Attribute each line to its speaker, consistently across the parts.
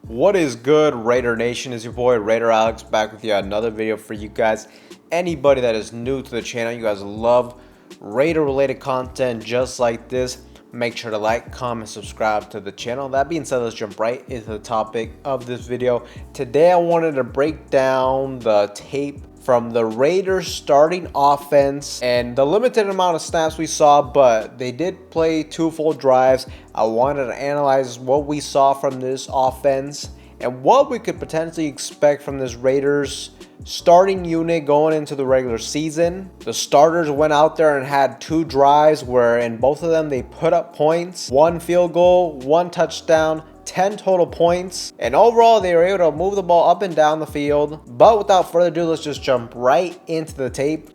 Speaker 1: What is good, Raider Nation? Is your boy Raider Alex back with you another video for you guys. Anybody that is new to the channel, you guys love Raider related content just like this, make sure to like, comment, subscribe to the channel. That being said, let's jump right into the topic of this video. Today I wanted to break down the tape from the Raiders starting offense and the limited amount of snaps we saw, but they did play 2 full drives. I wanted to analyze what we saw from this offense and what we could potentially expect from this Raiders starting unit going into the regular season. The starters went out there and had 2 drives where in both of them they put up points, 1 field goal, 1 touchdown, 10 total points, and overall they were able to move the ball up and down the field. But without further ado, let's just jump right into the tape.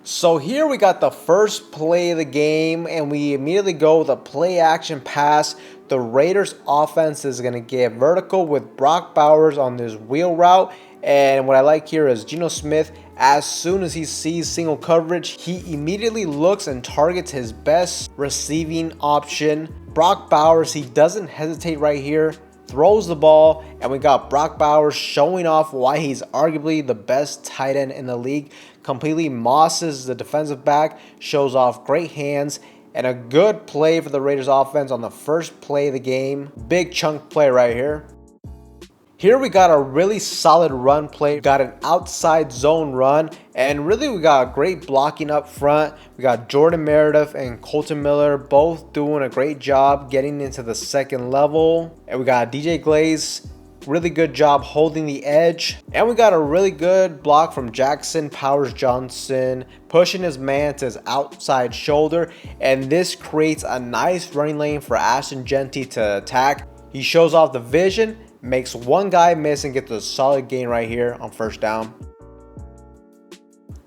Speaker 1: So here we got the first play of the game, and we immediately go with a play action pass. The Raiders offense is going to get vertical with Brock Bowers on this wheel route. And what I like here is Geno Smith, as soon as he sees single coverage, he immediately looks and targets his best receiving option. Brock Bowers, he doesn't hesitate right here, throws the ball, and we got Brock Bowers showing off why he's arguably the best tight end in the league. Completely mosses the defensive back, shows off great hands, and a good play for the Raiders offense on the first play of the game. Big chunk play right here. Here we got a really solid run play, got an outside zone run, and really we got great blocking up front. We got Jordan Meredith and Colton Miller both doing a great job getting into the second level. And we got DJ Glaze, really good job holding the edge. And we got a really good block from Jackson Powers-Johnson, pushing his man to his outside shoulder. And this creates a nice running lane for Ashton Jeanty to attack. He shows off the vision, makes one guy miss, and gets a solid gain right here on first down.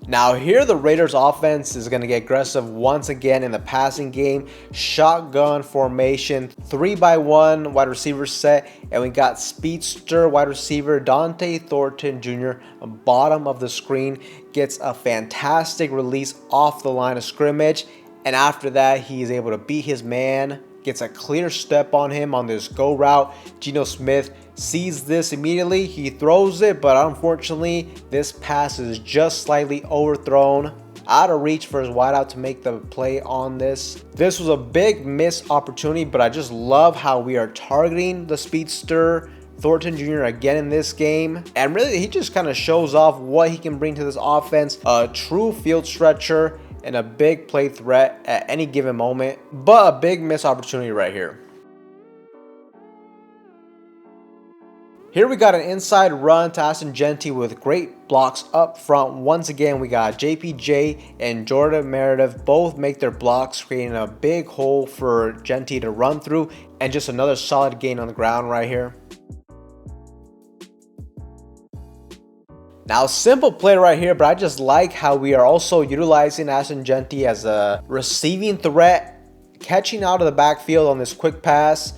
Speaker 1: Now here the Raiders offense is going to get aggressive once again in the passing game. Shotgun formation, 3x1 wide receiver set, and we got speedster wide receiver D'onte Thornton Jr. bottom of the screen, gets a fantastic release off the line of scrimmage, and after that he is able to beat his man, gets a clear step on him on this go route. Geno Smith sees this immediately, he throws it, but unfortunately this pass is just slightly overthrown, out of reach for his wideout to make the play on this. This was a big missed opportunity, but I just love how we are targeting the speedster Thornton Jr. again in this game, and really he just kind of shows off what he can bring to this offense. A true field stretcher and a big play threat at any given moment, but a big missed opportunity right here. Here we got an inside run to Ashton Jeanty with great blocks up front. Once again, we got JPJ and Jordan Meredith both make their blocks, creating a big hole for Jeanty to run through, and just another solid gain on the ground right here. Now, simple play right here, but I just like how we are also utilizing Ashton Jeanty as a receiving threat, catching out of the backfield on this quick pass.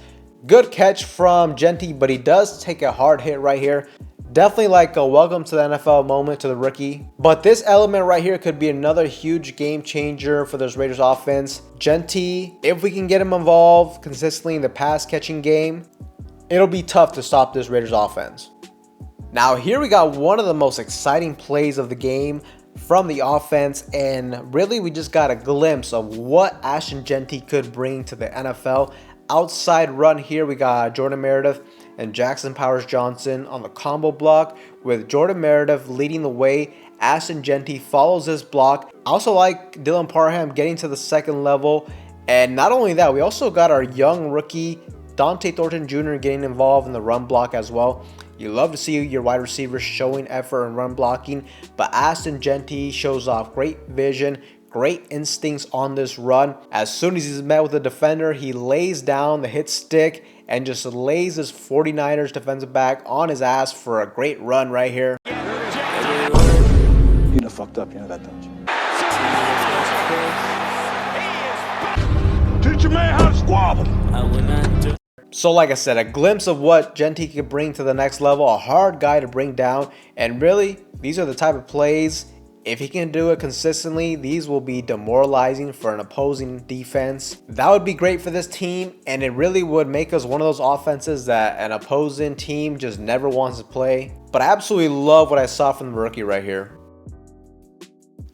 Speaker 1: Good catch from Jeanty, but he does take a hard hit right here. Definitely like a welcome to the NFL moment to the rookie. But this element right here could be another huge game changer for this Raiders offense. Jeanty, if we can get him involved consistently in the pass catching game, it'll be tough to stop this Raiders offense. Now here we got one of the most exciting plays of the game from the offense, and really we just got a glimpse of what Ashton Jeanty could bring to the NFL. Outside run here, we got Jordan Meredith and Jackson Powers-Johnson on the combo block, with Jordan Meredith leading the way. Ashton Jeanty follows this block. I also like Dylan Parham getting to the second level, and not only that, we also got our young rookie D'onte Thornton Jr. getting involved in the run block as well. You love to see your wide receivers showing effort and run blocking, but Ashton Jeanty shows off great vision, great instincts on this run. As soon as he's met with the defender, he lays down the hit stick and just lays his 49ers defensive back on his ass for a great run right here.
Speaker 2: You done fucked up, you know that, don't you? Teach your man how to squabble.
Speaker 1: So like I said, a glimpse of what Jeanty could bring to the next level, a hard guy to bring down, and really, these are the type of plays If he can do it consistently, these will be demoralizing for an opposing defense. That would be great for this team, and it really would make us one of those offenses that an opposing team just never wants to play. But I absolutely love what I saw from the rookie right here.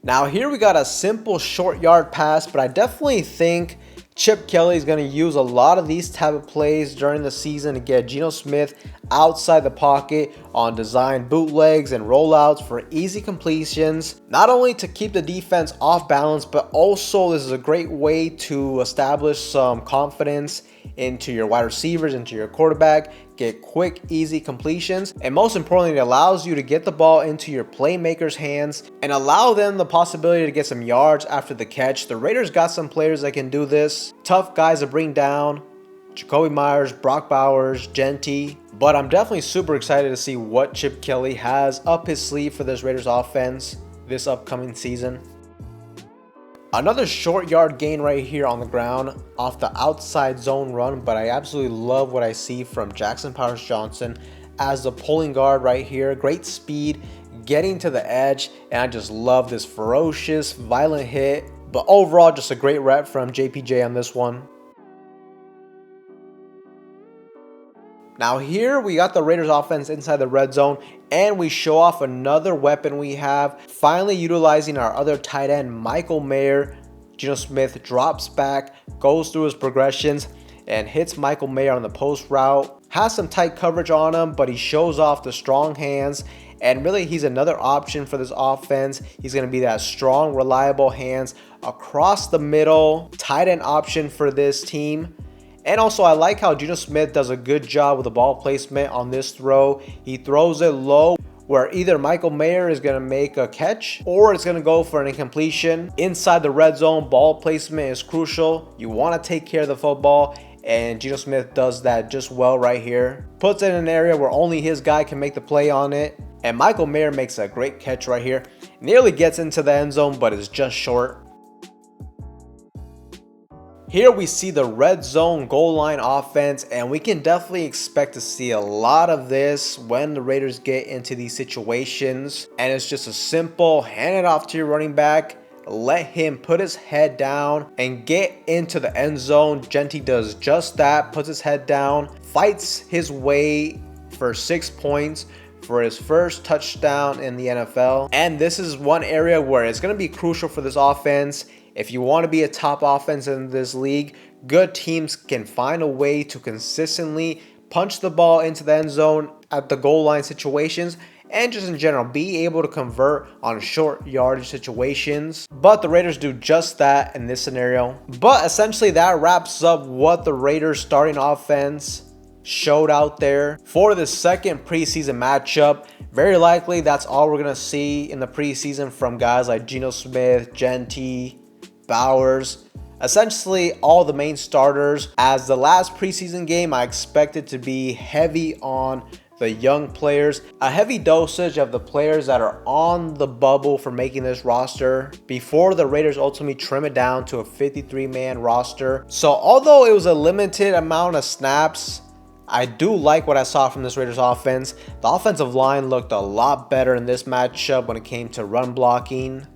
Speaker 1: Now here we got a simple short yard pass, but I definitely think Chip Kelly is going to use a lot of these type of plays during the season to get Geno Smith outside the pocket on design bootlegs and rollouts for easy completions. Not only to keep the defense off balance, but also this is a great way to establish some confidence into your wide receivers, into your quarterback, get quick, easy completions, and most importantly, it allows you to get the ball into your playmakers' hands and allow them the possibility to get some yards after the catch. The Raiders got some players that can do this. Tough guys to bring down. Jacoby Myers, Brock Bowers, Jeanty. But I'm definitely super excited to see what Chip Kelly has up his sleeve for this Raiders offense this upcoming season. Another short yard gain right here on the ground off the outside zone run, but I absolutely love what I see from Jackson Powers-Johnson as the pulling guard right here. Great speed, getting to the edge, and I just love this ferocious, violent hit. But overall, just a great rep from JPJ on this one. Now here we got the Raiders offense inside the red zone, and we show off another weapon we have, finally utilizing our other tight end, Michael Mayer. Geno Smith drops back, goes through his progressions, and hits Michael Mayer on the post route. Has some tight coverage on him, but he shows off the strong hands, and really he's another option for this offense. He's going to be that strong, reliable hands across the middle, tight end option for this team. And also, I like how Geno Smith does a good job with the ball placement on this throw. He throws it low where either Michael Mayer is going to make a catch or it's going to go for an incompletion. Inside the red zone, ball placement is crucial. You want to take care of the football, and Geno Smith does that just well right here. Puts it in an area where only his guy can make the play on it. And Michael Mayer makes a great catch right here. Nearly gets into the end zone, but is just short. Here we see the red zone goal line offense, and we can definitely expect to see a lot of this when the Raiders get into these situations. And it's just a simple hand it off to your running back, let him put his head down and get into the end zone. Jeanty does just that, puts his head down, fights his way for 6 points for his first touchdown in the NFL. And this is one area where it's going to be crucial for this offense. If you want to be a top offense in this league, good teams can find a way to consistently punch the ball into the end zone at the goal line situations, and just in general be able to convert on short yardage situations. But the Raiders do just that in this scenario. But essentially that wraps up what the Raiders starting offense showed out there for the second preseason matchup. Very likely that's all we're going to see in the preseason from guys like Geno Smith, Jeanty, Bowers, essentially all the main starters. As the last preseason game, I expect it to be heavy on the young players, a heavy dosage of the players that are on the bubble for making this roster before the Raiders ultimately trim it down to a 53-man roster. So although it was a limited amount of snaps, I do like what I saw from this Raiders offense. The offensive line looked a lot better in this matchup when it came to run blocking.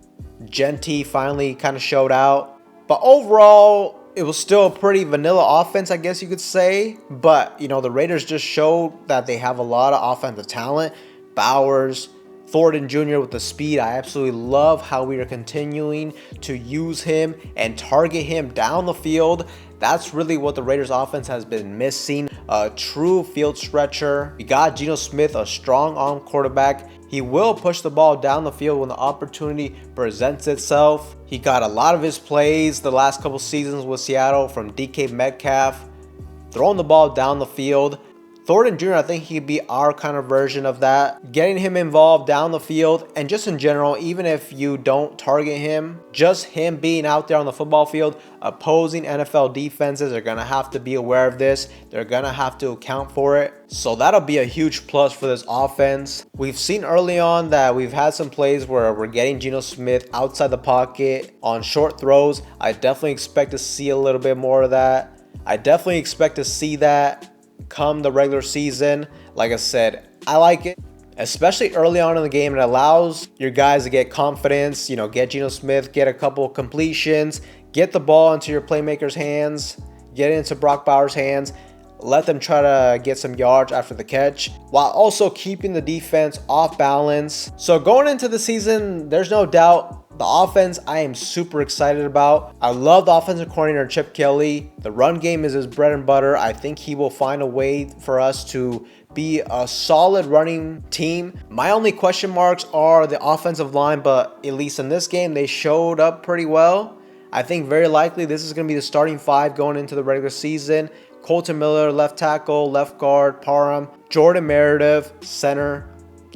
Speaker 1: Jeanty finally kind of showed out. But overall, it was still a pretty vanilla offense, I guess you could say. But, you know, the Raiders just showed that they have a lot of offensive talent. Bowers, Thornton Jr. with the speed. I absolutely love how we are continuing to use him and target him down the field. That's really what the Raiders offense has been missing. A true field stretcher. We got Geno Smith, a strong arm quarterback. He will push the ball down the field when the opportunity presents itself. He got a lot of his plays the last couple seasons with Seattle from DK Metcalf, throwing the ball down the field. Thornton Jr., I think he could be our kind of version of that. Getting him involved down the field, and just in general, even if you don't target him, just him being out there on the football field, opposing NFL defenses are going to have to be aware of this. They're going to have to account for it. So that'll be a huge plus for this offense. We've seen early on that we've had some plays where we're getting Geno Smith outside the pocket on short throws. I definitely expect to see a little bit more of that. I definitely expect to see that come the regular season. Like I said, I like it. especially early on in the game. It allows your guys to get confidence, get Geno Smith, get a couple completions, get the ball into your playmakers' hands, get it into Brock Bowers' hands, let them try to get some yards after the catch, while also keeping the defense off balance. So going into the season, there's no doubt the offense I am super excited about. I love the offensive coordinator Chip Kelly. The run game is his bread and butter. I think he will find a way for us to be a solid running team. My only question marks are the offensive line, but at least in this game, they showed up pretty well. I think very likely this is going to be the starting 5 going into the regular season. Colton Miller, left tackle, left guard, Parham, Jordan Meredith, center,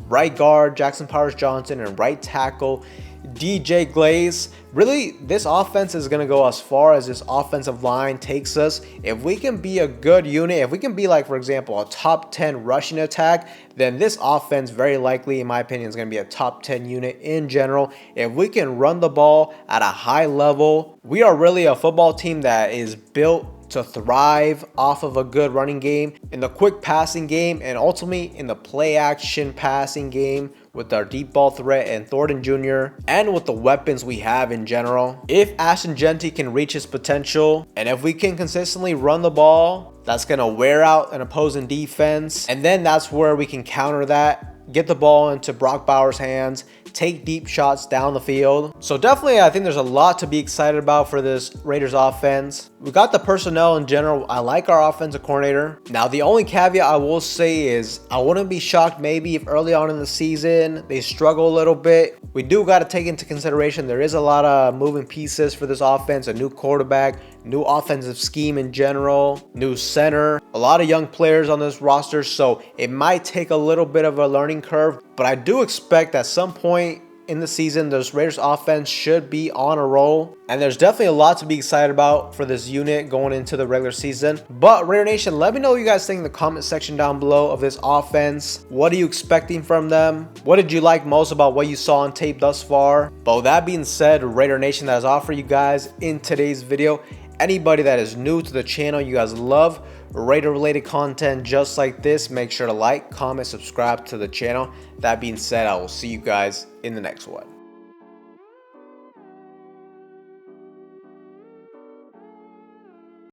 Speaker 1: right guard, Jackson Powers-Johnson, and right tackle, DJ Glaze. Really, this offense is going to go as far as this offensive line takes us. If we can be a good unit, if we can be like, for example, a top 10 rushing attack, then this offense very likely, in my opinion, is going to be a top 10 unit in general. If we can run the ball at a high level, we are really a football team that is built to thrive off of a good running game, in the quick passing game, and ultimately in the play action passing game with our deep ball threat and Thornton Jr. and with the weapons we have in general. If Ashton Jeanty can reach his potential, and if we can consistently run the ball, that's going to wear out an opposing defense, and then that's where we can counter that, get the ball into Brock Bowers' hands, take deep shots down the field. So definitely, I think there's a lot to be excited about for this Raiders offense. We got the personnel in general. I like our offensive coordinator. Now, the only caveat I will say is I wouldn't be shocked maybe if early on in the season they struggle a little bit. We do got to take into consideration there is a lot of moving pieces for this offense, a new quarterback, new offensive scheme in general, new center, a lot of young players on this roster, so it might take a little bit of a learning curve, but I do expect at some point in the season this Raiders offense should be on a roll, and there's definitely a lot to be excited about for this unit going into the regular season. But Raider Nation, let me know what you guys think in the comment section down below of this offense. What are you expecting from them? What did you like most about what you saw on tape thus far? But with that being said, Raider Nation, that is all for you guys in today's video. Anybody that is new to the channel, you guys love Raider related content just like this, make sure to like, comment, subscribe to the channel. That being said, I will see you guys in the next one.